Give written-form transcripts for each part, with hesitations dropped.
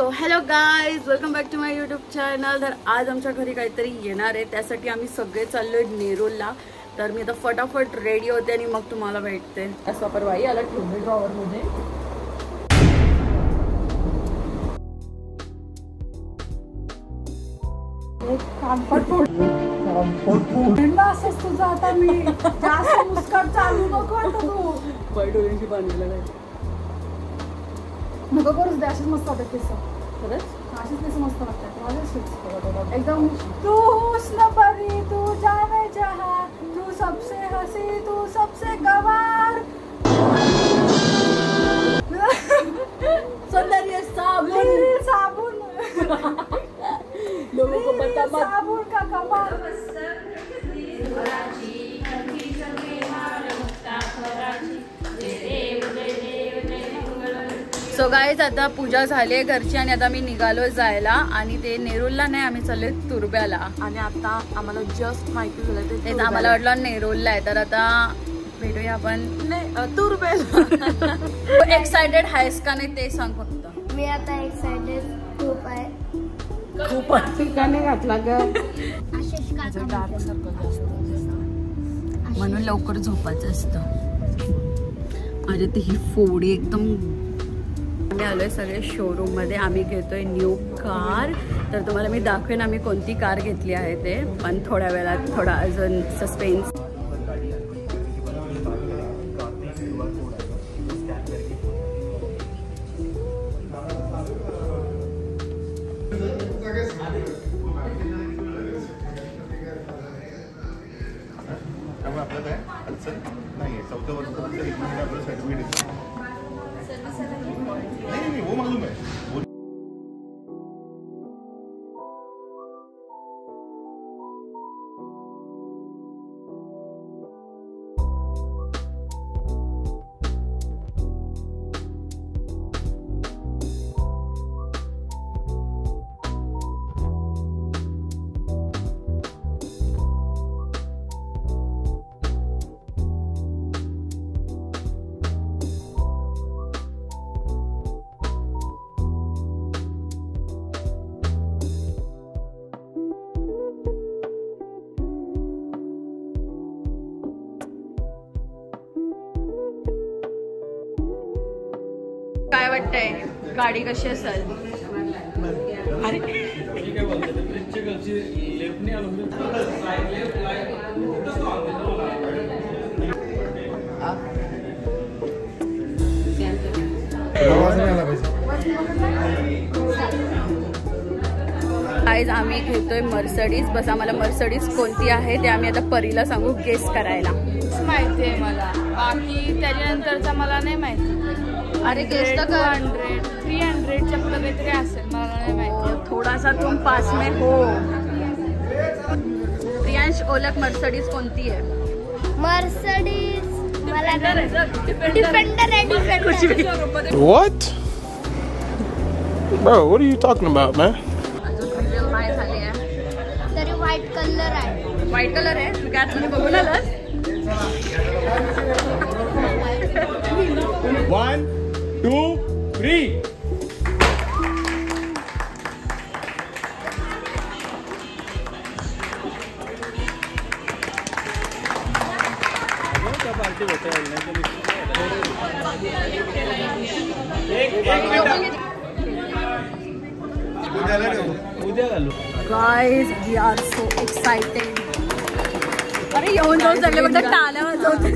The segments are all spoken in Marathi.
So hello guys, welcome back to my YouTube channel. तर आज आमच्या घरी काहीतरी येणार आहे, त्यासाठी आम्ही सगळे चाललोय नेरूलला. तर मी आता फटाफट रेडी होते आणि मग तुम्हाला भेटते. असं परवाई आला ठेवले ड्रॉवर मध्ये. असंच तुझं आता मी जास्त मुस्काट चालू नको आता तू पैठोलीची बांधलेलं नाही नको करूच दे. अशीच मस्त वाटत केस. खरंच अशीच केस मस्त वाटतात एकदम. तू हुस्न परी तू जाने जहां, तू सबसे हसी तू सबसे गवार. सौंदर्य साबुन साबुन लोगों को पता मत. साबुन का कमाल. सो गाईज, आता पूजा झाली आहे घरची आणि आता मी निघालो जायला. आणि ते नेरूलला नाही, आम्ही चाललोय तुर्ब्याला. आणि आता आम्हाला जस्ट माहिती झालं ते आम्हाला वाटलं नेरूलला आहे. तर आता भेटूया आपण तुर्ब्याला. एक्साइटेड आहेस का नाही ते सांग फक्त. मी आता एक्साइटेड खूप आहे. खूप ठिकाणी घातला ग. डार्क सर्कल म्हणून लवकर झोपायचं असतं. माझे ते ही फोडी एकदम. आम्ही आलोय सगळे शोरूम मध्ये. आम्ही घेतोय न्यू कार. तर तुम्हाला मी दाखवेन आम्ही कोणती कार घेतली आहे ते, पण थोड्या वेळात. थोडा अजून सस्पेन्स. नहीं 14 वर्ष तक एक महीना आपला सर्टिफिकेट नहीं वो मालूम है. काय वाटतंय, गाडी कशी असेल? आज आम्ही घेतोय मर्सडीज. बस आम्हाला मर्सडीज कोणती आहे ते आम्ही आता परीला सांगू गेस करायला. माहिती आहे मला, बाकी त्याच्यानंतरचा मला नाही माहिती. अरे गेस तर कर. 300च्या पुढे काहीतरी असेल, मला नाही माहिती. थोडासा तुम पास में हो. प्रियांश ओळख मर्सडीज कोणती आहे? मर्सडीज मला डिफेंडर आहे. Defender. What? Bro, what are you talking about, man? अजून काय झाली आहे? तरी व्हाईट कलर आहे. व्हाईट कलर आहे. तू गॅस मध्ये बघून आलास? 1 2 3 Guys, we are so excited. अरे येऊन जाऊन चालले फक्त टाळ्या वाजवते.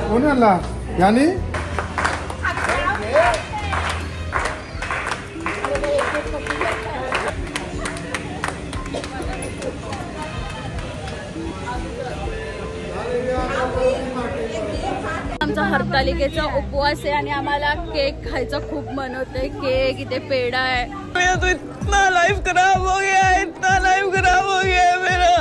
कोणी आणला यानी आमचा हरतालिकेचा उपवास आहे आणि आम्हाला केक खायचं खूप मन होतंय. केक इथे पेढा आहे. तो इतना लाइफ खराब हो गया है, इतना लाइफ खराब हो गया है मेरा.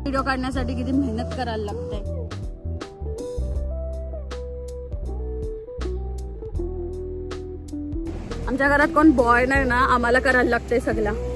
व्हिडिओ काढण्यासाठी किती मेहनत करायला लागते. आमच्या घरात कोण बॉय नाही ना, आम्हाला करायला लागतंय सगळं.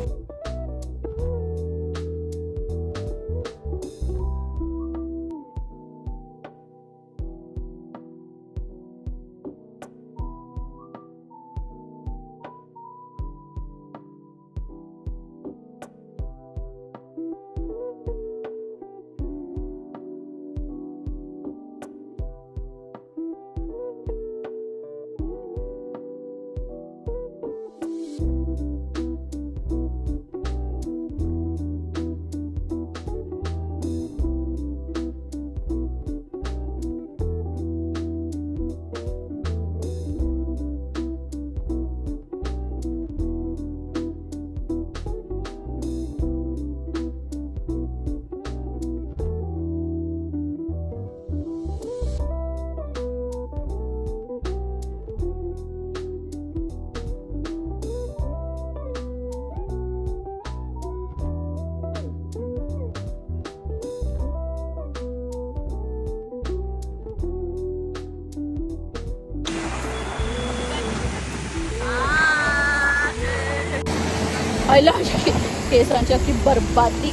केसांच्या की बरबादी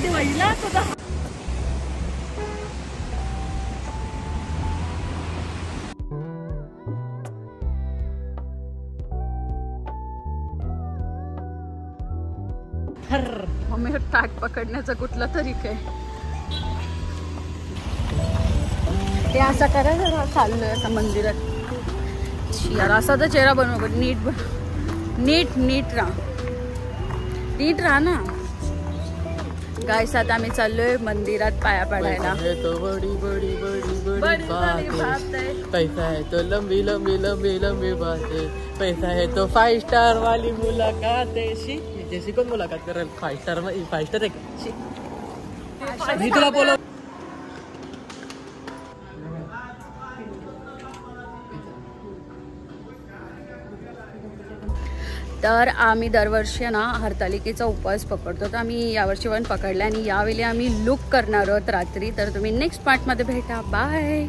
व्हायला तुझा. मम्मी ताट पकडण्याचा कुठला तरीक आहे. ते असं करा जरा चाललोय आता मंदिरात. यार असा तर चेहरा बनव, नीट राहा ना. गाइस आता आम्ही चाललोय मंदिरात पाया पडायला. तो बड़ी बड़ी बड़ी बड़ी बात है, पैसा है तो लंबी लंबी लंबी लंबी बात है, पैसा है तो 5 स्टार वाली मुलाकात है. जैसी कोण मुलाकात करेल 5 स्टार आहे का? मी तुला बोलव. तर आम्ही दरवर्षी ना हरतालिकेचा उपवास पकडतो. तर आम्ही यावर्षी पण पकडला आणि यावेळी आम्ही लुक करणार आहोत रात्री. तर तुम्ही नेक्स्ट पार्टमध्ये भेटा. बाय.